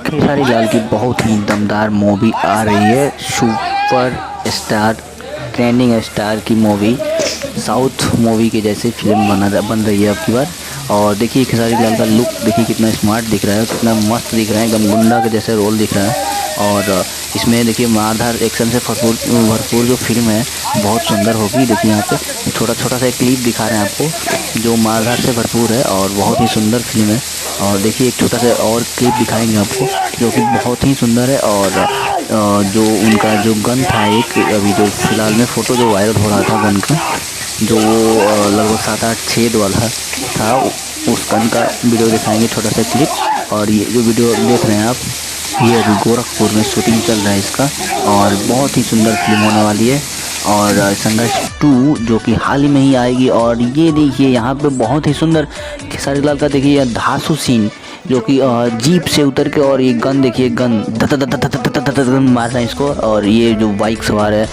खेसारी लाल की बहुत ही दमदार मूवी आ रही है। सुपर स्टार ट्रेंडिंग स्टार की मूवी, साउथ मूवी के जैसे फिल्म बन रही है अब की बार। और देखिए खेसारी लाल का लुक देखिए कितना स्मार्ट दिख रहा है, कितना मस्त दिख रहा है, एकदम गुंडा के जैसे रोल दिख रहा है। और इसमें देखिए मारधार एक्शन से भरपूर भरपूर जो फिल्म है बहुत सुंदर होगी। देखिए यहाँ पे छोटा छोटा सा एक क्लिप दिखा रहे हैं आपको जो मारधार से भरपूर है और बहुत ही सुंदर फिल्म है। और देखिए एक छोटा सा और क्लिप दिखाएंगे आपको जो कि बहुत ही सुंदर है। और जो उनका जो गन था, एक अभी जो फिलहाल में फ़ोटो जो वायरल हो रहा था गन का, जो लगभग 7-8 छेद वाला था, उस गन का वीडियो दिखाएंगे छोटा सा क्लिप। और ये जो वीडियो देख रहे हैं आप, ये अभी गोरखपुर में शूटिंग चल रहा है इसका और बहुत ही सुंदर फिल्म होने वाली है। और संघर्ष 2 जो कि हाल ही में ही आएगी। और ये देखिए यहाँ पे बहुत ही सुंदर खेसारी लाल का देखिए यह धांसू सीन जो कि जीप से उतर के, और ये गन देखिए, गन धत धत धत धत धत धत मार रहा है इसको। और ये जो बाइक सवार है